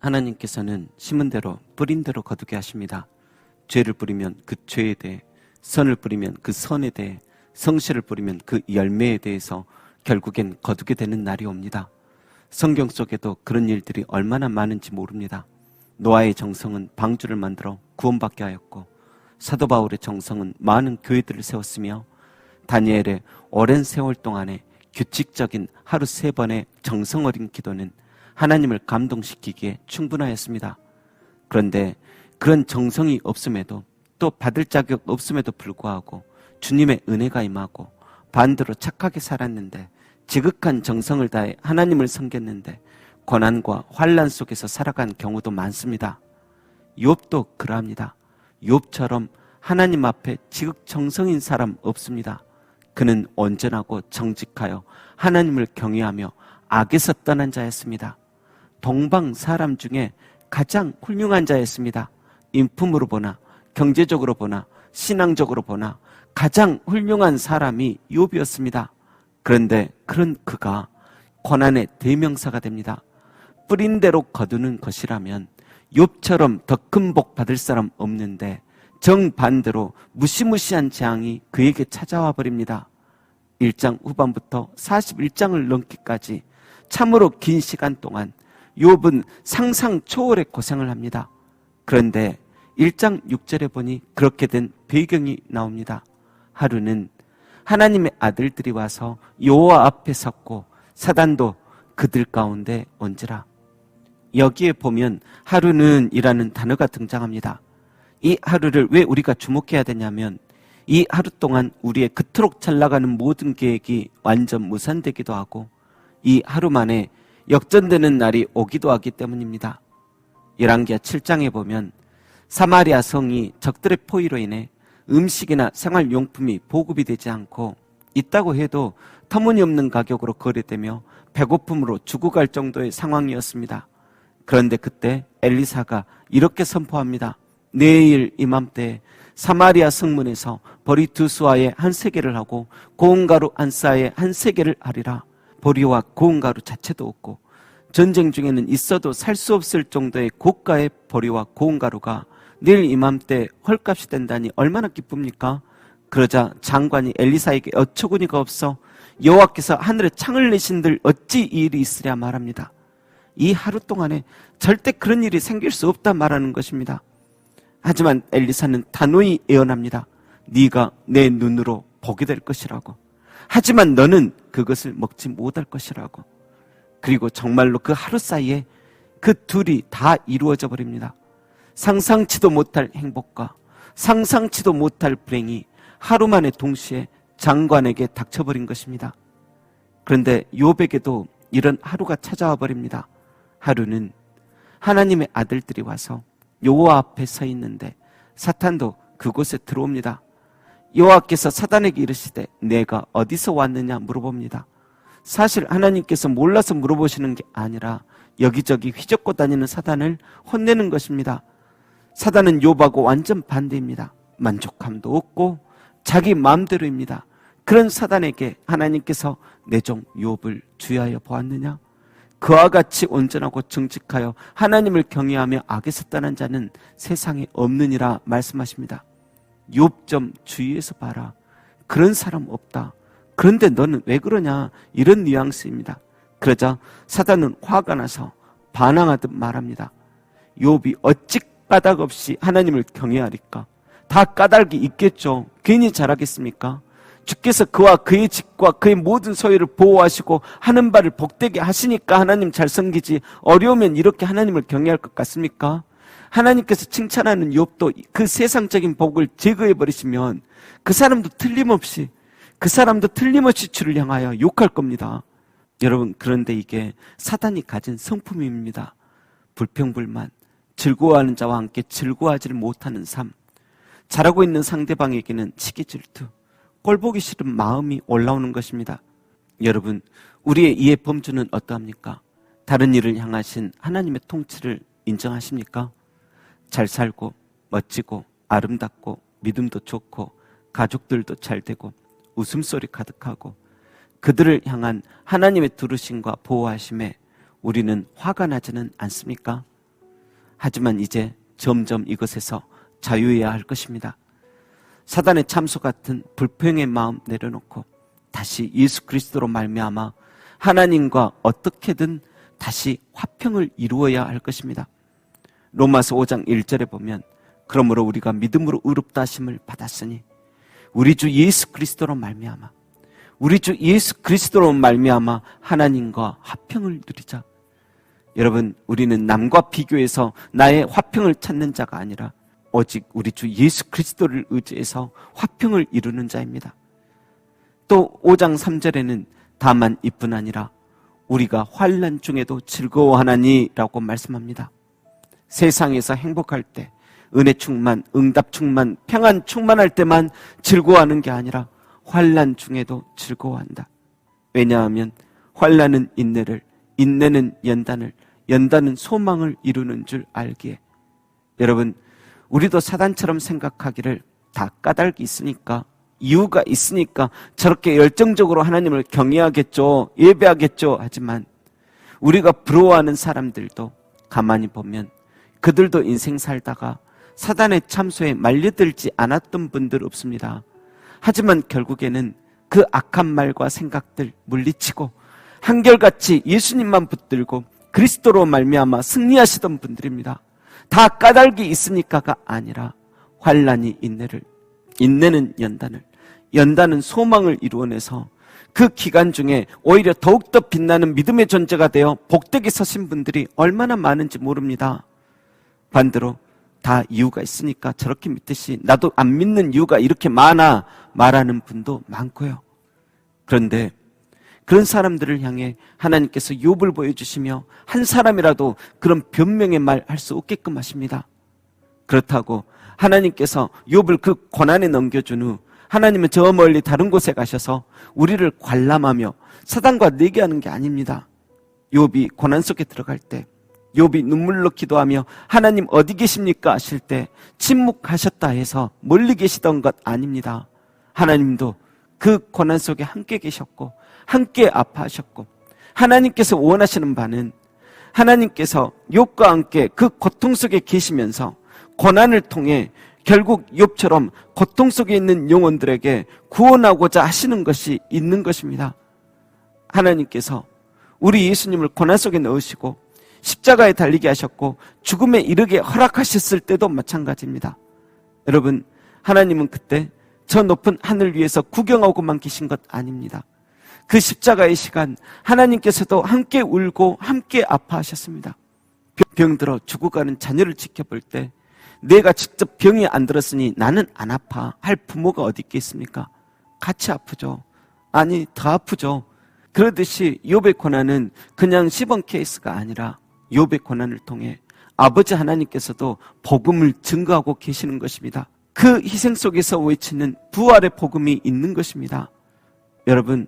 하나님께서는 심은 대로 뿌린 대로 거두게 하십니다. 죄를 뿌리면 그 죄에 대해, 선을 뿌리면 그 선에 대해, 성실을 뿌리면 그 열매에 대해서 결국엔 거두게 되는 날이 옵니다. 성경 속에도 그런 일들이 얼마나 많은지 모릅니다. 노아의 정성은 방주를 만들어 구원받게 하였고, 사도 바울의 정성은 많은 교회들을 세웠으며, 다니엘의 오랜 세월 동안에 규칙적인 하루 3번의 정성 어린 기도는 하나님을 감동시키기에 충분하였습니다. 그런데 그런 정성이 없음에도, 또 받을 자격 없음에도 불구하고 주님의 은혜가 임하고 반대로 착하게 살았는데, 지극한 정성을 다해 하나님을 섬겼는데 고난과 환난 속에서 살아간 경우도 많습니다. 욥도 그러합니다. 욥처럼 하나님 앞에 지극정성인 사람 없습니다. 그는 온전하고 정직하여 하나님을 경외하며 악에서 떠난 자였습니다. 동방 사람 중에 가장 훌륭한 자였습니다. 인품으로 보나 경제적으로 보나 신앙적으로 보나 가장 훌륭한 사람이 욥이었습니다. 그런데 그런 그가 고난의 대명사가 됩니다. 뿌린 대로 거두는 것이라면 욥처럼 더 큰 복 받을 사람 없는데, 정반대로 무시무시한 재앙이 그에게 찾아와 버립니다. 1장 후반부터 41장을 넘기까지 참으로 긴 시간 동안 욥은 상상 초월의 고생을 합니다. 그런데 1장 6절에 보니 그렇게 된 배경이 나옵니다. 하루는 하나님의 아들들이 와서 여호와 앞에 섰고 사단도 그들 가운데 온지라. 여기에 보면 하루는 이라는 단어가 등장합니다. 이 하루를 왜 우리가 주목해야 되냐면, 이 하루 동안 우리의 그토록 잘 나가는 모든 계획이 완전 무산되기도 하고, 이 하루 만에 역전되는 날이 오기도 하기 때문입니다. 열왕기하 7장에 보면 사마리아 성이 적들의 포위로 인해 음식이나 생활용품이 보급이 되지 않고, 있다고 해도 터무니없는 가격으로 거래되며 배고픔으로 죽어갈 정도의 상황이었습니다. 그런데 그때 엘리사가 이렇게 선포합니다. 내일 이맘때 사마리아 성문에서 보리 2수아에 한 세겔을 하고 고운 가루 한 싸에 한 세겔을 하리라. 보리와 고운 가루 자체도 없고 전쟁 중에는 있어도 살 수 없을 정도의 고가의 보리와 고운 가루가 내일 이맘때 헐값이 된다니 얼마나 기쁩니까? 그러자 장관이 엘리사에게 어처구니가 없어 여호와께서 하늘에 창을 내신들 어찌 이 일이 있으랴 말합니다. 이 하루 동안에 절대 그런 일이 생길 수 없다 말하는 것입니다. 하지만 엘리사는 단호히 예언합니다. 네가 내 눈으로 보게 될 것이라고. 하지만 너는 그것을 먹지 못할 것이라고. 그리고 정말로 그 하루 사이에 그 둘이 다 이루어져 버립니다. 상상치도 못할 행복과 상상치도 못할 불행이 하루 만에 동시에 장관에게 닥쳐버린 것입니다. 그런데 욥에게도 이런 하루가 찾아와 버립니다. 하루는 하나님의 아들들이 와서 여호와 앞에 서 있는데 사탄도 그곳에 들어옵니다. 여호와께서 사단에게 이르시되 내가 어디서 왔느냐 물어봅니다. 사실 하나님께서 몰라서 물어보시는 게 아니라 여기저기 휘젓고 다니는 사단을 혼내는 것입니다. 사단은 욥하고 완전 반대입니다. 만족함도 없고 자기 마음대로입니다. 그런 사단에게 하나님께서 내 종 욥을 주의하여 보았느냐? 그와 같이 온전하고 정직하여 하나님을 경외하며 악에서 떠난 자는 세상에 없느니라 말씀하십니다. 욥 좀 주의해서 봐라. 그런 사람 없다. 그런데 너는 왜 그러냐? 이런 뉘앙스입니다. 그러자 사단은 화가 나서 반항하듯 말합니다. 욥이 어찌 까닭 없이 하나님을 경외하리까? 다 까닭이 있겠죠. 괜히 잘하겠습니까? 주께서 그와 그의 집과 그의 모든 소유를 보호하시고 하는 바를 복되게 하시니까 하나님 잘 섬기지, 어려우면 이렇게 하나님을 경외할 것 같습니까? 하나님께서 칭찬하는 욥도 그 세상적인 복을 제거해버리시면 그 사람도 틀림없이 주를 향하여 욕할 겁니다. 여러분, 그런데 이게 사단이 가진 성품입니다. 불평불만, 즐거워하는 자와 함께 즐거워하지를 못하는 삶, 잘하고 있는 상대방에게는 시기 질투, 꼴보기 싫은 마음이 올라오는 것입니다. 여러분, 우리의 이해 범주는 어떠합니까? 다른 이를 향하신 하나님의 통치를 인정하십니까? 잘 살고 멋지고 아름답고 믿음도 좋고 가족들도 잘 되고 웃음소리 가득하고 그들을 향한 하나님의 두루심과 보호하심에 우리는 화가 나지는 않습니까? 하지만 이제 점점 이것에서 자유해야 할 것입니다. 사단의 참소 같은 불평의 마음 내려놓고 다시 예수 그리스도로 말미암아 하나님과 어떻게든 다시 화평을 이루어야 할 것입니다. 로마서 5장 1절에 보면 그러므로 우리가 믿음으로 의롭다 하심을 받았으니 우리 주 예수 그리스도로 말미암아 하나님과 화평을 누리자. 여러분, 우리는 남과 비교해서 나의 화평을 찾는 자가 아니라 오직 우리 주 예수 그리스도를 의지해서 화평을 이루는 자입니다. 또 5장 3절에는 다만 이뿐 아니라 우리가 환난 중에도 즐거워하나니라고 말씀합니다. 세상에서 행복할 때, 은혜 충만, 응답 충만, 평안 충만할 때만 즐거워하는 게 아니라 환난 중에도 즐거워한다. 왜냐하면 환난은 인내를, 인내는 연단을, 연단은 소망을 이루는 줄 알기에. 여러분, 우리도 사단처럼 생각하기를 다 까닭이 있으니까, 이유가 있으니까 저렇게 열정적으로 하나님을 경외하겠죠, 예배하겠죠. 하지만 우리가 부러워하는 사람들도 가만히 보면 그들도 인생 살다가 사단의 참소에 말려들지 않았던 분들 없습니다. 하지만 결국에는 그 악한 말과 생각들 물리치고 한결같이 예수님만 붙들고 그리스도로 말미암아 승리하시던 분들입니다. 다 까닭이 있으니까가 아니라 환난이 인내를, 인내는 연단을, 연단은 소망을 이루어내서 그 기간 중에 오히려 더욱더 빛나는 믿음의 존재가 되어 복되게 서신 분들이 얼마나 많은지 모릅니다. 반대로 다 이유가 있으니까 저렇게 믿듯이 나도 안 믿는 이유가 이렇게 많아 말하는 분도 많고요. 그런데 그런 사람들을 향해 하나님께서 욥을 보여주시며 한 사람이라도 그런 변명의 말 할 수 없게끔 하십니다. 그렇다고 하나님께서 욥을 그 고난에 넘겨준 후 하나님은 저 멀리 다른 곳에 가셔서 우리를 관람하며 사단과 내기하는 게 아닙니다. 욥이 고난 속에 들어갈 때, 욥이 눈물로 기도하며 하나님 어디 계십니까 하실 때 침묵하셨다 해서 멀리 계시던 것 아닙니다. 하나님도 그 고난 속에 함께 계셨고 함께 아파하셨고, 하나님께서 원하시는 바는 하나님께서 욥과 함께 그 고통 속에 계시면서 고난을 통해 결국 욥처럼 고통 속에 있는 영혼들에게 구원하고자 하시는 것이 있는 것입니다. 하나님께서 우리 예수님을 고난 속에 넣으시고 십자가에 달리게 하셨고 죽음에 이르게 허락하셨을 때도 마찬가지입니다. 여러분, 하나님은 그때 저 높은 하늘 위에서 구경하고만 계신 것 아닙니다. 그 십자가의 시간 하나님께서도 함께 울고 함께 아파하셨습니다. 병들어 죽어가는 자녀를 지켜볼 때 내가 직접 병이 안 들었으니 나는 안 아파 할 부모가 어디 있겠습니까? 같이 아프죠. 아니, 더 아프죠. 그러듯이 욥의 고난은 그냥 시범 케이스가 아니라 욥의 고난을 통해 아버지 하나님께서도 복음을 증거하고 계시는 것입니다. 그 희생 속에서 외치는 부활의 복음이 있는 것입니다. 여러분,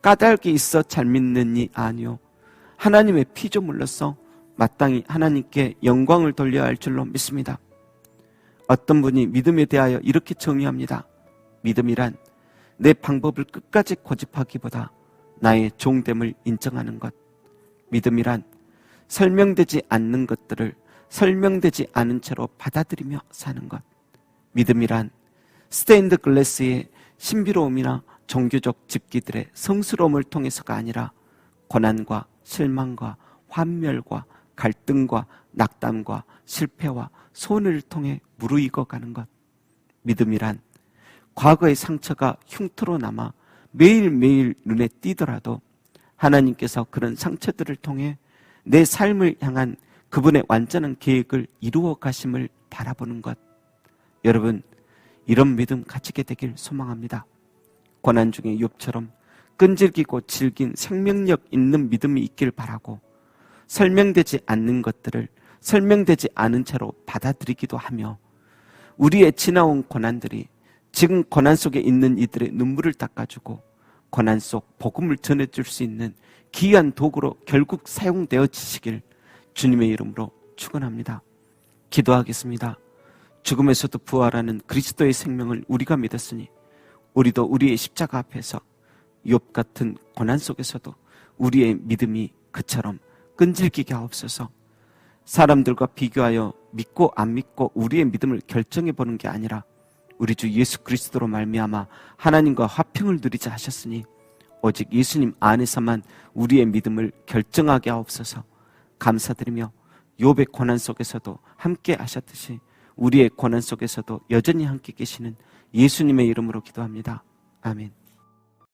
까닭이 있어 잘 믿느니 아니요, 하나님의 피조물로서 마땅히 하나님께 영광을 돌려야 할 줄로 믿습니다. 어떤 분이 믿음에 대하여 이렇게 정의합니다. 믿음이란 내 방법을 끝까지 고집하기보다 나의 종됨을 인정하는 것. 믿음이란 설명되지 않는 것들을 설명되지 않은 채로 받아들이며 사는 것. 믿음이란 스테인드 글래스의 신비로움이나 종교적 집기들의 성스러움을 통해서가 아니라 고난과 실망과 환멸과 갈등과 낙담과 실패와 손해를 통해 무르익어 가는 것. 믿음이란 과거의 상처가 흉터로 남아 매일매일 눈에 띄더라도 하나님께서 그런 상처들을 통해 내 삶을 향한 그분의 완전한 계획을 이루어 가심을 바라보는 것. 여러분, 이런 믿음 가지게 되길 소망합니다. 고난 중에 욥처럼 끈질기고 질긴 생명력 있는 믿음이 있길 바라고, 설명되지 않는 것들을 설명되지 않은 채로 받아들이기도 하며, 우리의 지나온 고난들이 지금 고난 속에 있는 이들의 눈물을 닦아주고 고난 속 복음을 전해줄 수 있는 귀한 도구로 결국 사용되어지시길 주님의 이름으로 축원합니다. 기도하겠습니다. 죽음에서도 부활하는 그리스도의 생명을 우리가 믿었으니 우리도 우리의 십자가 앞에서 욥 같은 고난 속에서도 우리의 믿음이 그처럼 끈질기게 하옵소서. 사람들과 비교하여 믿고 안 믿고 우리의 믿음을 결정해 보는 게 아니라 우리 주 예수 그리스도로 말미암아 하나님과 화평을 누리자 하셨으니 오직 예수님 안에서만 우리의 믿음을 결정하게 하옵소서. 감사드리며 욥의 고난 속에서도 함께 하셨듯이 우리의 고난 속에서도 여전히 함께 계시는 예수님의 이름으로 기도합니다. 아멘.